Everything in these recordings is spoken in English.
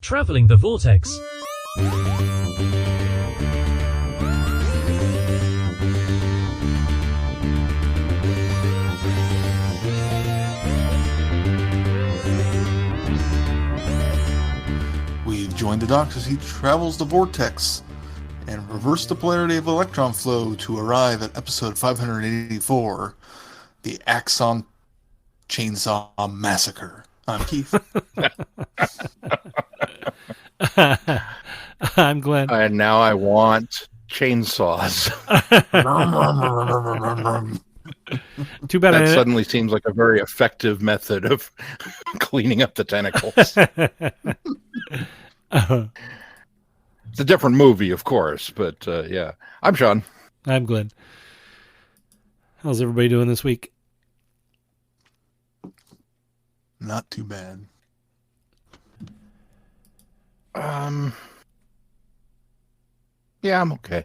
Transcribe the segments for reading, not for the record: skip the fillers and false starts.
traveling the Vortex. We've joined the Doctor as he travels the Vortex and reverse the polarity of electron flow to arrive at episode 584, the Axon Chainsaw Massacre. I'm Keith. I'm Glenn. And now I want chainsaws. Too bad. That suddenly seems like a very effective method of cleaning up the tentacles. It's a different movie, of course, but yeah. I'm Sean. I'm Glenn. How's everybody doing this week? Not too bad. Yeah, I'm okay.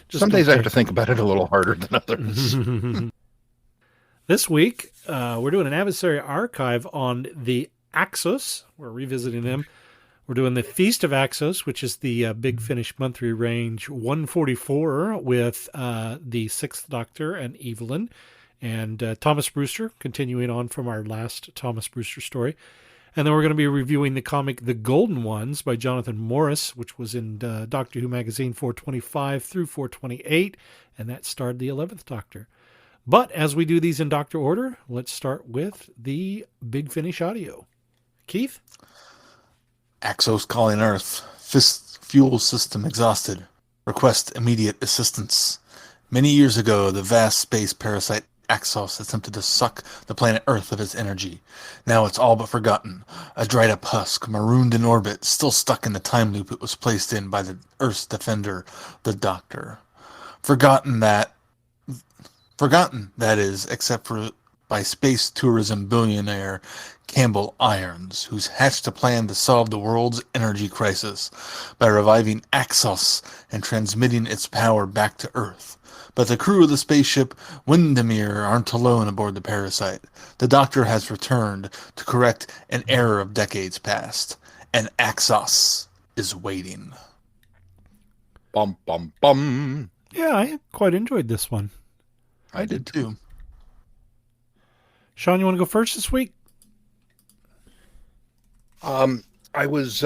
Some days I have to think about it a little harder than others. This week, we're doing an adversary archive on the Axos. We're revisiting them. We're doing the Feast of Axos, which is the Big Finish monthly range 144 with the Sixth Doctor and Evelyn and Thomas Brewster, continuing on from our last Thomas Brewster story. And then we're going to be reviewing the comic The Golden Ones by Jonathan Morris, which was in Doctor Who Magazine 425 through 428, and that starred the 11th Doctor. But as we do these in Doctor order, let's start with the Big Finish audio. Keith? Axos calling Earth. Fist fuel system exhausted. Request immediate assistance. Many years ago, the vast space parasite Axos attempted to suck the planet Earth of its energy. Now it's all but forgotten. A dried-up husk, marooned in orbit, still stuck in the time loop it was placed in by the Earth's defender, the Doctor. Forgotten, that is, except for by space tourism billionaire Campbell Irons, who's hatched a plan to solve the world's energy crisis by reviving Axos and transmitting its power back to Earth. But the crew of the spaceship Windermere aren't alone aboard the parasite. The Doctor has returned to correct an error of decades past, and Axos is waiting. Bum, bum, bum. Yeah, I quite enjoyed this one. I did too. Sean, you want to go first this week? I was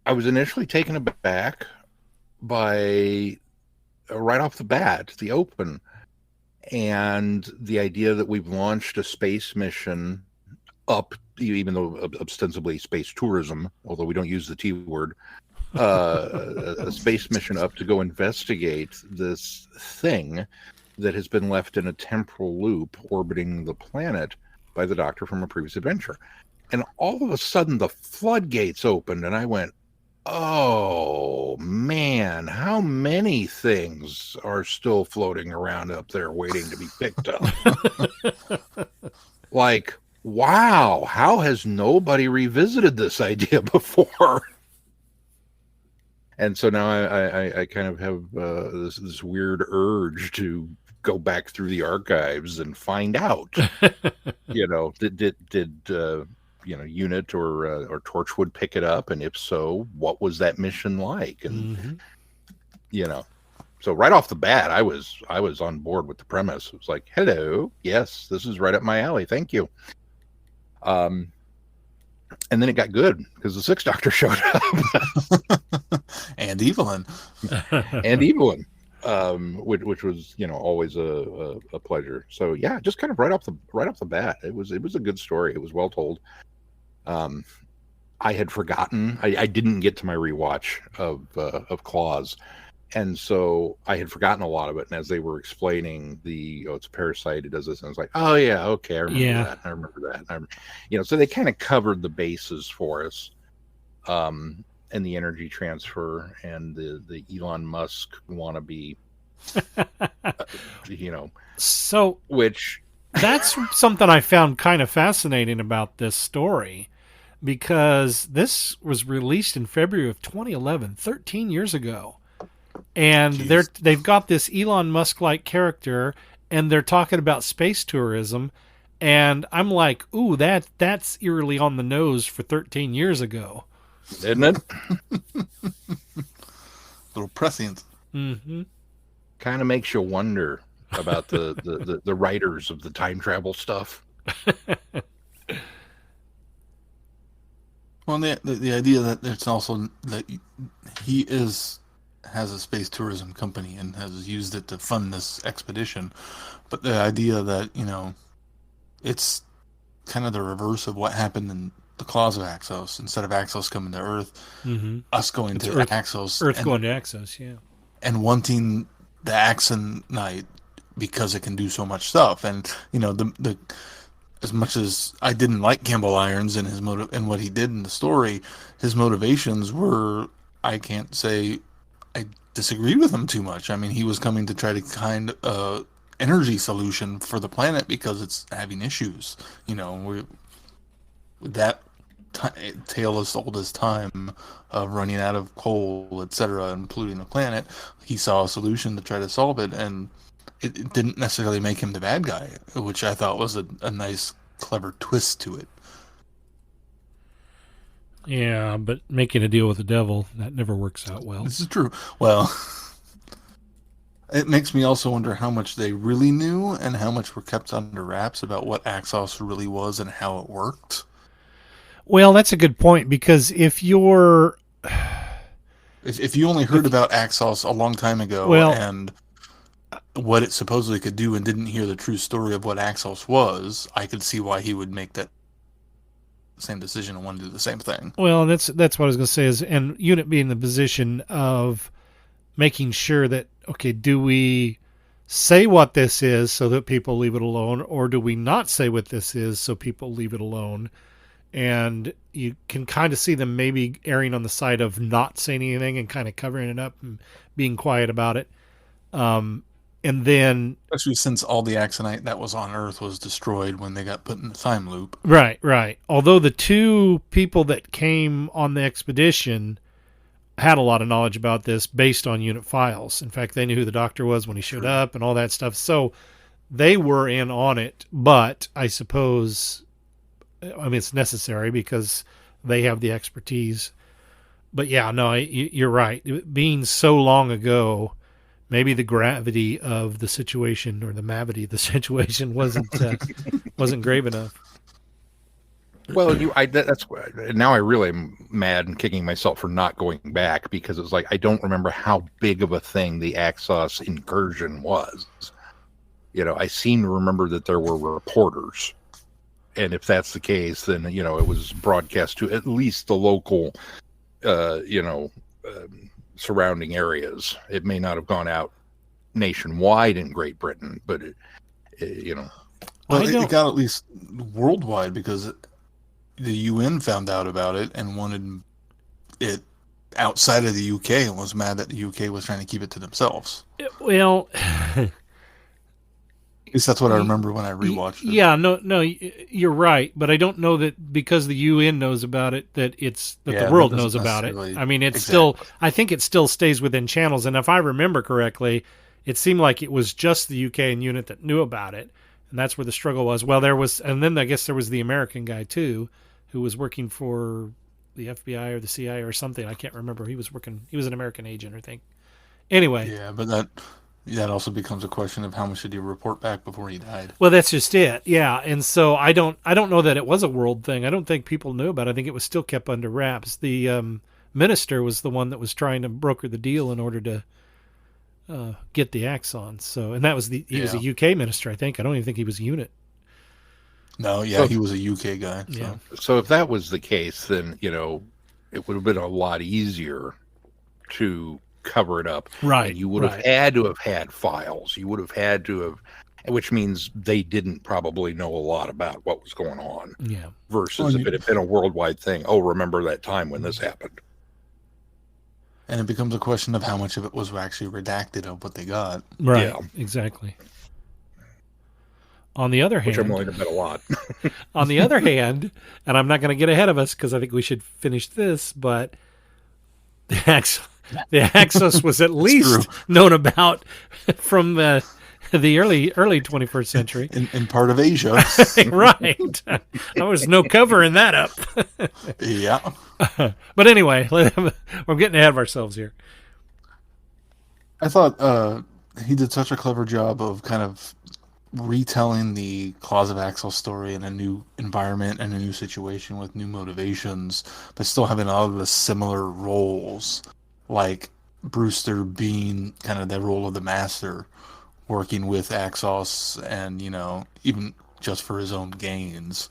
initially taken aback by right off the bat, the open, and the idea that we've launched a space mission up, even though ostensibly space tourism, although we don't use the T word, a space mission up to go investigate this thing that has been left in a temporal loop orbiting the planet by the Doctor from a previous adventure. And all of a sudden the floodgates opened and I went, oh man, how many things are still floating around up there waiting to be picked up? Like, wow, how has nobody revisited this idea before? And so now I kind of have this weird urge to go back through the archives and find out, did Unit or Torchwood pick it up, and if so, what was that mission like? And so right off the bat, I was on board with the premise. It was like, hello, yes, this is right up my alley. Thank you. And then it got good because the Sixth Doctor showed up, and Evelyn, which was always a pleasure. So yeah, just kind of right off the bat, it was a good story. It was well told. I had forgotten. I didn't get to my rewatch of Claws, and so I had forgotten a lot of it. And as they were explaining it's a parasite, it does this, and I was like, oh yeah, okay, I remember that. I remember that. So they kind of covered the bases for us, and the energy transfer and the Elon Musk wannabe, So which that's something I found kind of fascinating about this story, because this was released in February of 2011, 13 years ago. And they've got this Elon Musk-like character, and they're talking about space tourism, And I'm like, ooh, that's eerily on the nose for 13 years ago. Isn't it? Little prescient. Mm-hmm. Kind of makes you wonder about the writers of the time travel stuff. Well, the idea that it's also that he has a space tourism company and has used it to fund this expedition, but the idea that it's kind of the reverse of what happened in the claws of Axos. Instead of Axos coming to Earth, us going to Axos, Earth going to Axos, yeah, and wanting the Axonite because it can do so much stuff. And the as much as I didn't like Campbell Irons and his motive and what he did in the story, his motivations were, I can't say I disagreed with him too much. I mean, he was coming to try to find a energy solution for the planet because it's having issues. That tale as old as time of running out of coal, etc., and polluting the planet. He saw a solution to try to solve it, and it didn't necessarily make him the bad guy, which I thought was a nice, clever twist to it. Yeah, but making a deal with the devil, that never works out well. This is true. Well, it makes me also wonder how much they really knew and how much were kept under wraps about what Axos really was and how it worked. Well, that's a good point, because if you're... If you only heard about Axos a long time ago and what it supposedly could do and didn't hear the true story of what Axos was, I could see why he would make that same decision and want to do the same thing. Well, that's what I was going to say is, and Unit being in the position of making sure that, okay, do we say what this is so that people leave it alone, or do we not say what this is so people leave it alone? And you can kind of see them maybe erring on the side of not saying anything and kind of covering it up and being quiet about it. And then... Especially since all the Axonite that was on Earth was destroyed when they got put in the time loop. Right. Although the two people that came on the expedition had a lot of knowledge about this based on Unit files. In fact, they knew who the doctor was when he showed up and all that stuff. So they were in on it, but I suppose... I mean, it's necessary because they have the expertise. But yeah, no, you're right. Being so long ago, maybe the gravity of the situation or the mavity of the situation wasn't grave enough. Well, that's now I really am mad and kicking myself for not going back, because it's like I don't remember how big of a thing the Axos incursion was. I seem to remember that there were reporters. And if that's the case, then, it was broadcast to at least the local, surrounding areas. It may not have gone out nationwide in Great Britain, but, Well, it got at least worldwide because the UN found out about it and wanted it outside of the UK and was mad that the UK was trying to keep it to themselves. Well... At least that's what I remember when I rewatched it. Yeah, no, you're right, but I don't know that because the UN knows about it that the world knows about it. I mean, it's still, I think it still stays within channels, and if I remember correctly, it seemed like it was just the UK and Unit that knew about it, and that's where the struggle was. Well, and then I guess there was the American guy too, who was working for the FBI or the CIA or something. I can't remember. He was an American agent, I think. Anyway. Yeah, but that also becomes a question of how much did he report back before he died. Well, that's just it. Yeah. And so I don't know that it was a world thing. I don't think people knew about it. I think it was still kept under wraps. The minister was the one that was trying to broker the deal in order to get the Axons. So, and that was he was a UK minister, I think. I don't even think he was a Unit. No, yeah, he was a UK guy. So. Yeah. So if that was the case, then, it would have been a lot easier to cover it up. Right. And you would have had to have had files. You would have had to have, which means they didn't probably know a lot about what was going on. Yeah. Versus if it had been a worldwide thing. Oh, remember that time when this happened. And it becomes a question of how much of it was actually redacted of what they got. Right. Yeah. Exactly. On the other hand, which I'm willing to bet a lot. On the other hand, and I'm not going to get ahead of us because I think we should finish this, but the Axos was at least known about from the the early 21st century. in part of Asia. Right. There was no covering that up. Yeah. But anyway, we're getting ahead of ourselves here. I thought he did such a clever job of kind of retelling the Claws of Axos story in a new environment and a new situation with new motivations, but still having all of the similar roles, like Brewster being kind of the role of the master, working with Axos and, even just for his own gains.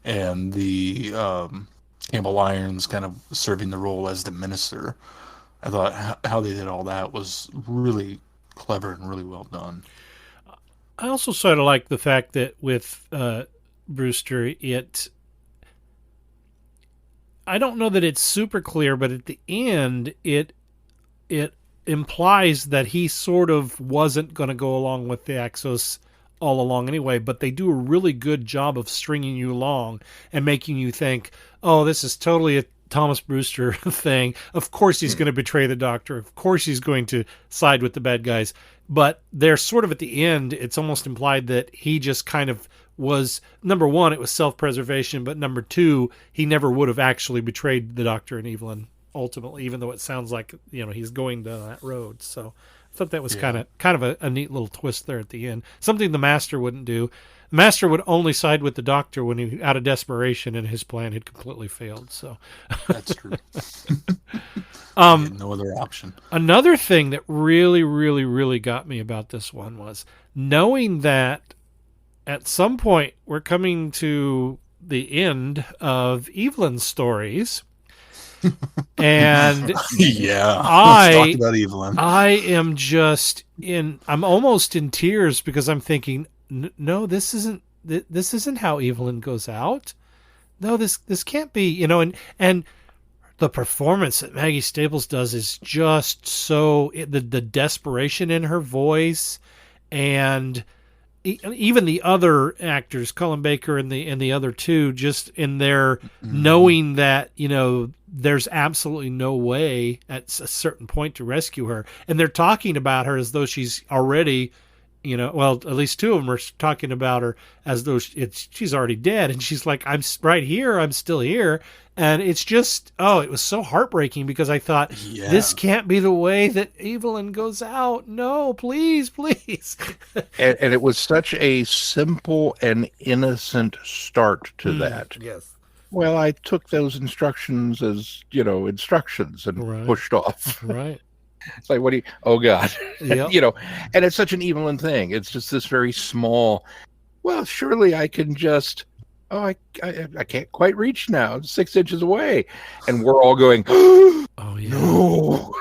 And the Campbell Irons kind of serving the role as the minister. I thought how they did all that was really clever and really well done. I also sort of like the fact that with Brewster, I don't know that it's super clear, but at the end, it implies that he sort of wasn't going to go along with the Axos all along anyway, but they do a really good job of stringing you along and making you think, oh, this is totally a Thomas Brewster thing. Of course he's going to betray the Doctor. Of course he's going to side with the bad guys. But they're sort of at the end, it's almost implied that he just kind of was, number one, it was self-preservation, but number two, he never would have actually betrayed the Doctor and Evelyn ultimately, even though it sounds like, he's going down that road. So I thought that was kind of a neat little twist there at the end. Something the Master wouldn't do. The Master would only side with the Doctor when he, out of desperation, and his plan had completely failed. So that's true. No other option. Another thing that really, really, really got me about this one was knowing that at some point we're coming to the end of Evelyn's stories. And let's talk about Evelyn. I am I'm almost in tears because I'm thinking, no, this isn't how Evelyn goes out. No, this can't be, and the performance that Maggie Staples does is just so, the desperation in her voice, and even the other actors, Colin Baker and the other two, just in their knowing that, there's absolutely no way at a certain point to rescue her. And they're talking about her as though she's already, well, at least two of them are talking about her as though she's already dead. And she's like, I'm right here. I'm still here. And it's just, it was so heartbreaking because I thought, this can't be the way that Evelyn goes out. No, please, please. And it was such a simple and innocent start to that. Yes. Well, I took those instructions as, instructions and pushed off. Right. It's like, what do you, oh God, Yep. And it's such an Evelyn thing. It's just this very small, well, surely I can just, I can't quite reach now. It's 6 inches away. And we're all going, oh yeah. No.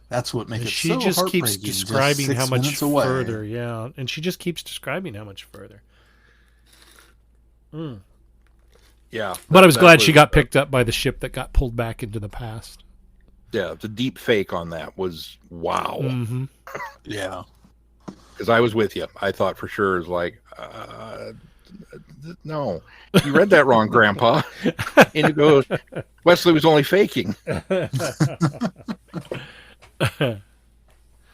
That's what makes it she so just keeps just describing how much further. Away. Yeah. And she just keeps describing how much further. Yeah. But I was glad she got picked up by the ship that got pulled back into the past. Yeah, the deep fake on that was wow. Mm-hmm. Yeah. Because I was with you. I thought for sure it was like, no, you read that wrong, Grandpa. And he goes, Wesley was only faking.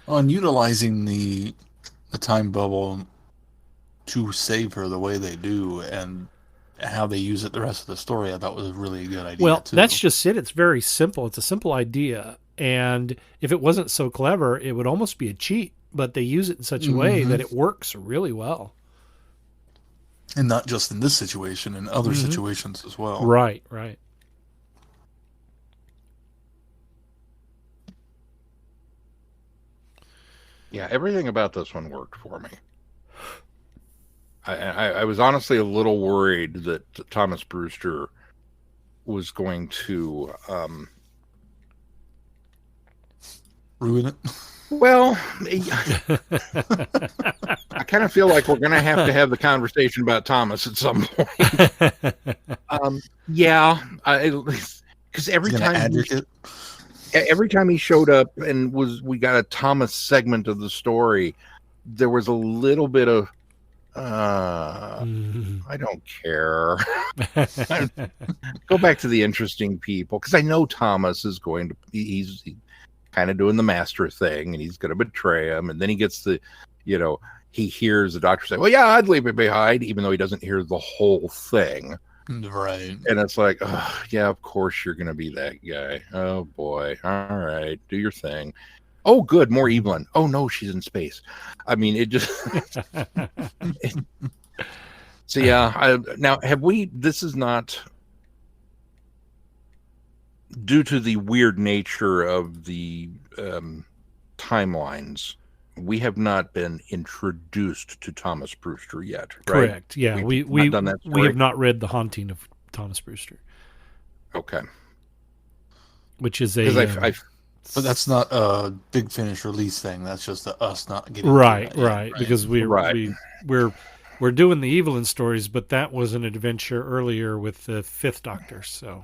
On utilizing the time bubble to save her the way they do and how they use it the rest of the story, I thought was a really good idea. Well, too. That's just it. It's very simple. It's a simple idea. And if it wasn't so clever, it would almost be a cheat. But they use it in such a way that it works really well. And not just in this situation, in other situations as well. Right. Yeah, everything about this one worked for me. I was honestly a little worried that Thomas Brewster was going to ruin it. Well, I kind of feel like we're going to have the conversation about Thomas at some point. Because every time he showed up and we got a Thomas segment of the story, there was a little bit of I don't care. Go back to the interesting people, because I know Thomas is going to kind of doing the master thing, and he's going to betray him. And then he gets he hears the doctor say, well, yeah, I'd leave it behind, even though he doesn't hear the whole thing. Right. And it's like, oh, yeah, of course you're going to be that guy. Oh, boy. All right. Do your thing. Oh, good. More Evelyn. Oh, no, she's in space. I mean, it just... So, yeah. Now, this is not... Due to the weird nature of the timelines, we have not been introduced to Thomas Brewster yet. Right? Correct. Yeah, we done that we have not read The Haunting of Thomas Brewster. Okay. Which is a but that's not a Big Finish release thing. That's just us not getting right, to that yet, right. Because we're doing the Evelyn stories, but that was an adventure earlier with the Fifth Doctor. So,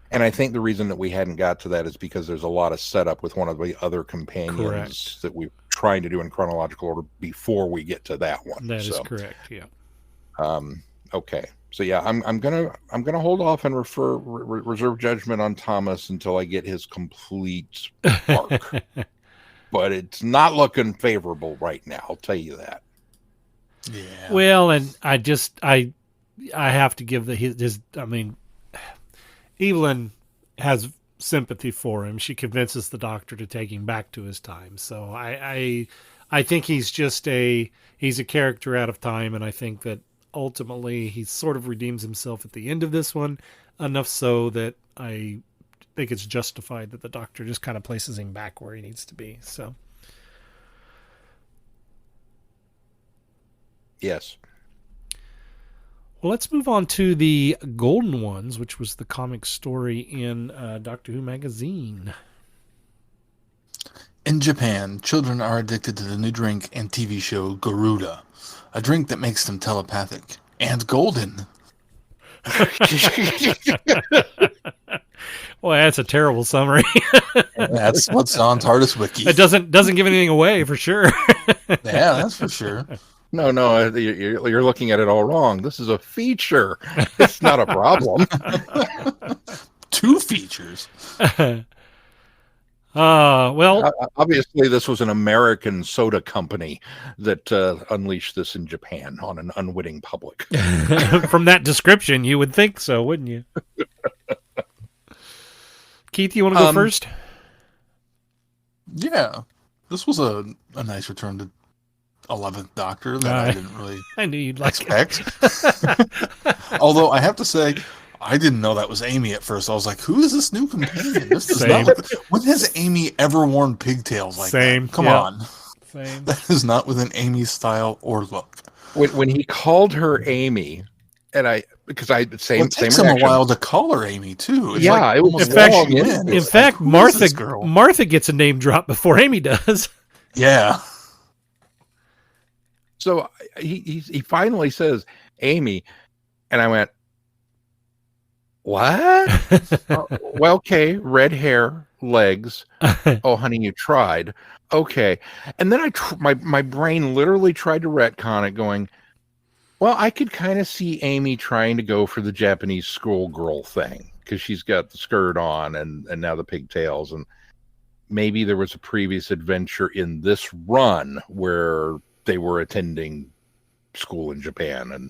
and I think the reason that we hadn't got to that is because there's a lot of setup with one of the other companions that we're trying to do in chronological order before we get to that one. That is correct. Yeah. Okay. So yeah, I'm gonna hold off and reserve judgment on Thomas until I get his complete arc. But it's not looking favorable right now. I'll tell you that. Yeah. Well, and I have to give his. I mean, Evelyn has sympathy for him. She convinces the doctor to take him back to his time. So I think he's a character out of time, and I think that ultimately he sort of redeems himself at the end of this one, enough so that I think it's justified that the doctor just kind of places him back where he needs to be. So yes. Well, let's move on to the Golden Ones, which was the comic story in Doctor Who magazine. In Japan, children are addicted to the new drink and TV show Garuda, a drink that makes them telepathic and golden. Well, that's a terrible summary. That's what's on TARDIS Wiki. It doesn't give anything away for sure. Yeah, that's for sure. No, you're looking at it all wrong. This is a feature. It's not a problem. 2 features. Well, obviously this was an American soda company that unleashed this in Japan on an unwitting public. From that description, you would think so, wouldn't you? Keith, you want to go first? Yeah, this was a nice return to 11th Doctor that I didn't really I knew you'd like expect. Although I have to say, I didn't know that was Amy at first. I was like, who is this new companion? This is not when has Amy ever worn pigtails like that? Come on. Same. That is not within Amy's style or look. When he called her Amy, and it takes him a while to call her Amy too. It's it was in fact, Martha gets a name drop before Amy does. Yeah. So he finally says Amy, and I went, what? Well, okay, red hair, legs. Oh, honey, you tried. Okay, and then my brain literally tried to retcon it, going, well, I could kind of see Amy trying to go for the Japanese schoolgirl thing because she's got the skirt on and now the pigtails, and maybe there was a previous adventure in this run where they were attending school in Japan,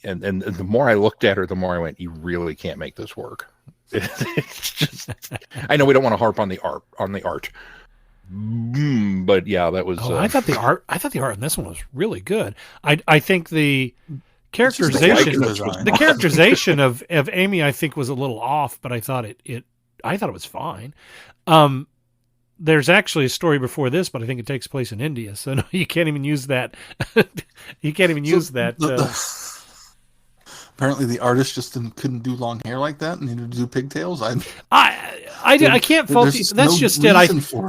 and the more I looked at her, the more I went, you really can't make this work. It's just, I know we don't want to harp on the art, but yeah, that was. I thought the art in this one was really good. I think the characterization of Amy, I think, was a little off, but I thought it was fine. There's actually a story before this, but I think it takes place in India, so no, you can't even use that. You can't even use that. Apparently, the artist just couldn't do long hair like that, and needed to do pigtails. I can't fault the. That's just it.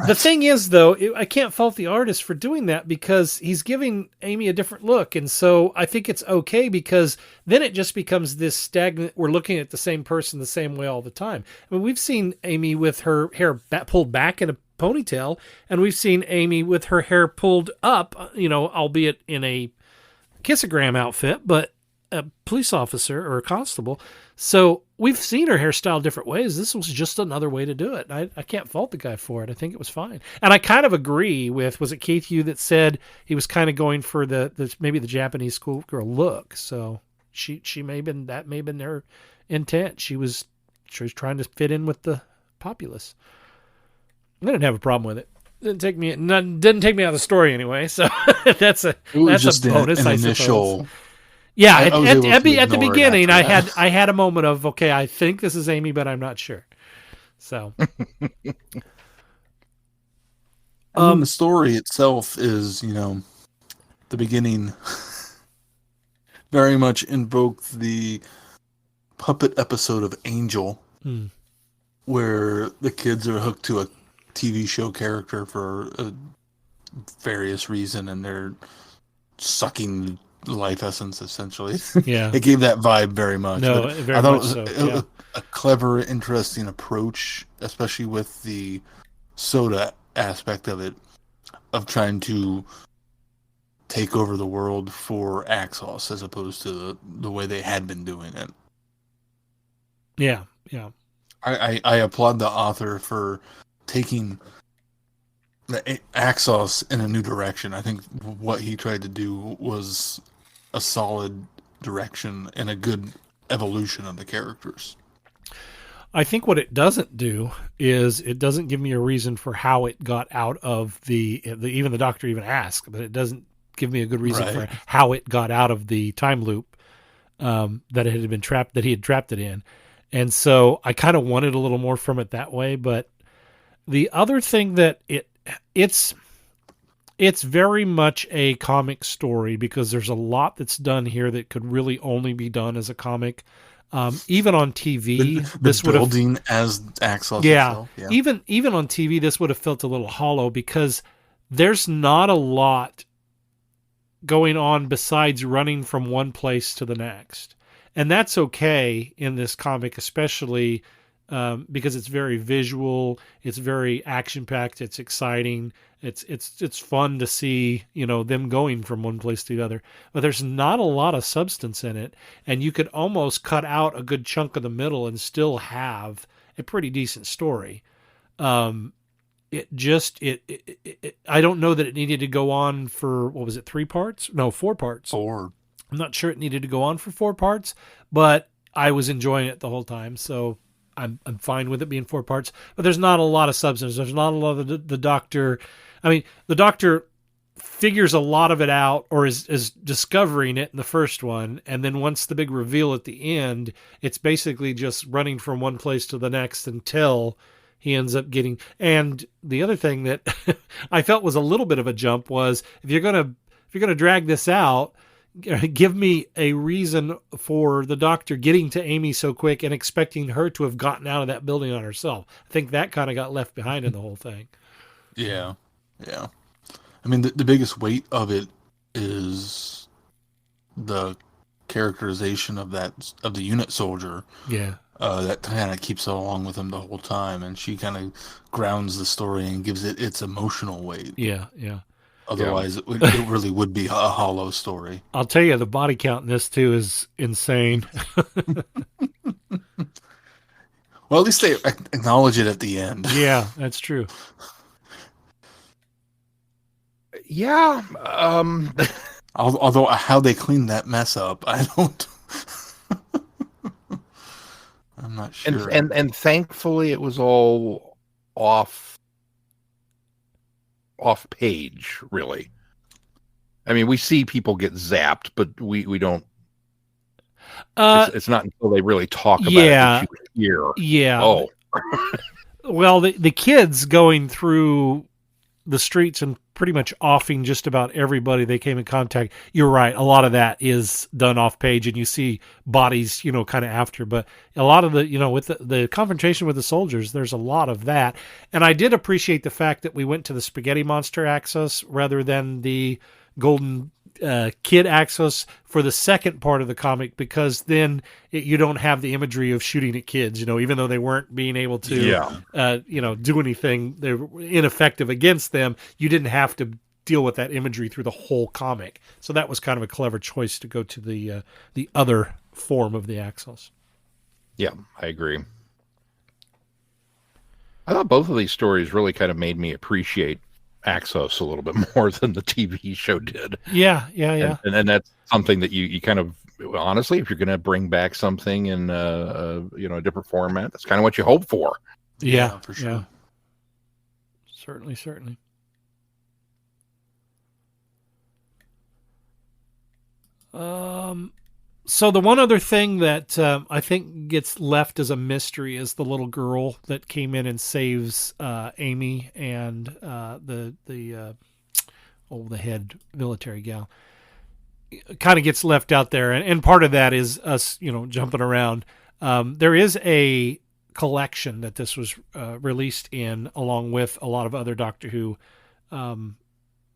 The thing is, though, I can't fault the artist for doing that because he's giving Amy a different look, and so I think it's okay because then it just becomes this stagnant. We're looking at the same person the same way all the time. I mean, we've seen Amy with her hair pulled back in a ponytail, and we've seen Amy with her hair pulled up. Albeit in a kissogram outfit, but. a police officer or a constable. So we've seen her hairstyle different ways. This was just another way to do it. I can't fault the guy for it. I think it was fine. And I kind of agree with, was it Keith Hugh that said he was kind of going for maybe the Japanese schoolgirl look. So she may have been, that may have been their intent. She was trying to fit in with the populace. I didn't have a problem with it. Didn't take me out of the story anyway. So that's a bonus, I suppose. Yeah, at the beginning, I had a moment of, okay, I think this is Amy, but I'm not sure. So, the story itself is, the beginning very much invoked the puppet episode of Angel, where the kids are hooked to a TV show character for a various reason, and they're sucking life essence, essentially. Yeah. It gave that vibe very much. No, very much so. It was a clever, interesting approach, especially with the soda aspect of it, of trying to take over the world for Axos as opposed to the way they had been doing it. Yeah, yeah. I applaud the author for taking the Axos in a new direction. I think what he tried to do was a solid direction and a good evolution of the characters. I think what it doesn't do is it doesn't give me a reason for how it got out of even the doctor even asked, but it doesn't give me a good reason for how it got out of the time loop that it had been trapped, that he had trapped it in. And so I kind of wanted a little more from it that way. But the other thing that it's very much a comic story, because there's a lot that's done here that could really only be done as a comic. Even on TV, this would have building as Axos. Yeah. Even on TV, this would have felt a little hollow, because there's not a lot going on besides running from one place to the next. And that's okay in this comic, especially because it's very visual, it's very action-packed, it's exciting, it's fun to see, them going from one place to the other. But there's not a lot of substance in it, and you could almost cut out a good chunk of the middle and still have a pretty decent story. I don't know that it needed to go on for, what was it, 3 parts? No, 4 parts. 4. I'm not sure it needed to go on for 4 parts, but I was enjoying it the whole time, so I'm fine with it being 4 parts. But there's not a lot of substance. There's not a lot of the doctor. I mean, the doctor figures a lot of it out, or is discovering it in the first one, and then once the big reveal at the end, it's basically just running from one place to the next until he ends up getting. And the other thing that I felt was a little bit of a jump was, if you're gonna drag this out, give me a reason for the doctor getting to Amy so quick and expecting her to have gotten out of that building on herself. I think that kind of got left behind in the whole thing. Yeah. I mean, the biggest weight of it is the characterization of the unit soldier. Yeah. That kind of keeps along with him the whole time, and she kind of grounds the story and gives it its emotional weight. Yeah. Otherwise, it really would be a hollow story. I'll tell you, the body count in this, too, is insane. Well, at least they acknowledge it at the end. Yeah, that's true. Yeah. Although how they cleaned that mess up, I don't... I'm not sure. And thankfully, it was all off page, really. I mean, we see people get zapped, but we don't. It's not until they really talk about it that you hear. Yeah. Oh. Well, the kids going through the streets and pretty much offing just about everybody they came in contact. You're right. A lot of that is done off page, and you see bodies, kind of after. But a lot of the, with the confrontation with the soldiers, there's a lot of that. And I did appreciate the fact that we went to the spaghetti monster Axos rather than the golden kid Axos for the second part of the comic, because then you don't have the imagery of shooting at kids, even though they weren't being able to, do anything. They were ineffective against them. You didn't have to deal with that imagery through the whole comic. So that was kind of a clever choice to go to the other form of the Axos. Yeah, I agree. I thought both of these stories really kind of made me appreciate Axos a little bit more than the TV show did. Yeah. And that's something that you kind of, honestly, if you're going to bring back something in a different format, that's kind of what you hope for. Yeah, for sure. Yeah. Certainly. So the one other thing that I think gets left as a mystery is the little girl that came in and saves Amy and the head military gal. It kind of gets left out there, and part of that is us, jumping around. There is a collection that this was released in, along with a lot of other Doctor Who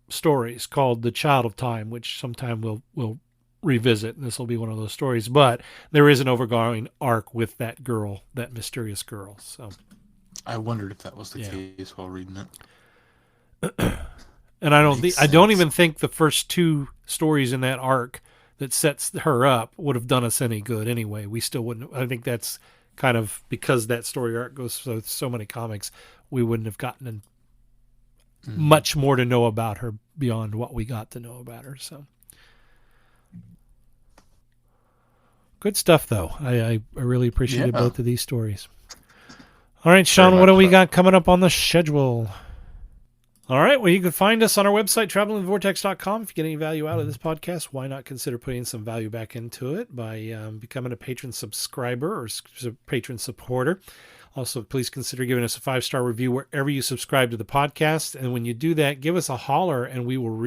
stories, called The Child of Time, which sometime we'll revisit, and this will be one of those stories. But there is an overgoing arc with that girl, that mysterious girl. So I wondered if that was the case while reading it. And I don't even think the first two stories in that arc that sets her up would have done us any good anyway. We still wouldn't. I think that's kind of because that story arc goes through so many comics, we wouldn't have gotten much more to know about her beyond what we got to know about her. So good stuff, though. I really appreciated both of these stories. All right, Sean, what do we got coming up on the schedule? All right, well, you can find us on our website, travelingthevortex.com. If you get any value out of this podcast, why not consider putting some value back into it by becoming a patron subscriber or patron supporter. Also, please consider giving us a 5-star review wherever you subscribe to the podcast. And when you do that, give us a holler, and we will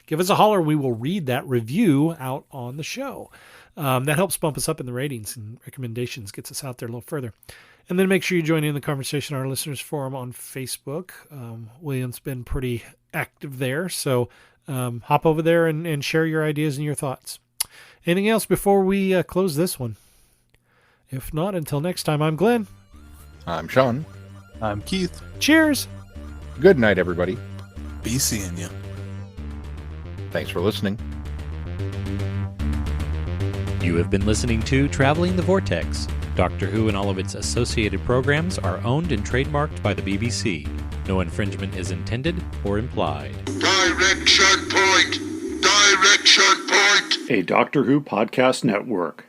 give us a holler. We will read that review out on the show. That helps bump us up in the ratings and recommendations, gets us out there a little further. And then make sure you join in the conversation on our listeners forum on Facebook. William's been pretty active there, so hop over there and share your ideas and your thoughts. Anything else before we close this one? If not, until next time, I'm Glenn. I'm Sean. I'm Keith. Cheers. Good night, everybody. Be seeing you. Thanks for listening. You have been listening to Traveling the Vortex. Doctor Who and all of its associated programs are owned and trademarked by the BBC. No infringement is intended or implied. Direction point! Direction point! A Doctor Who podcast network.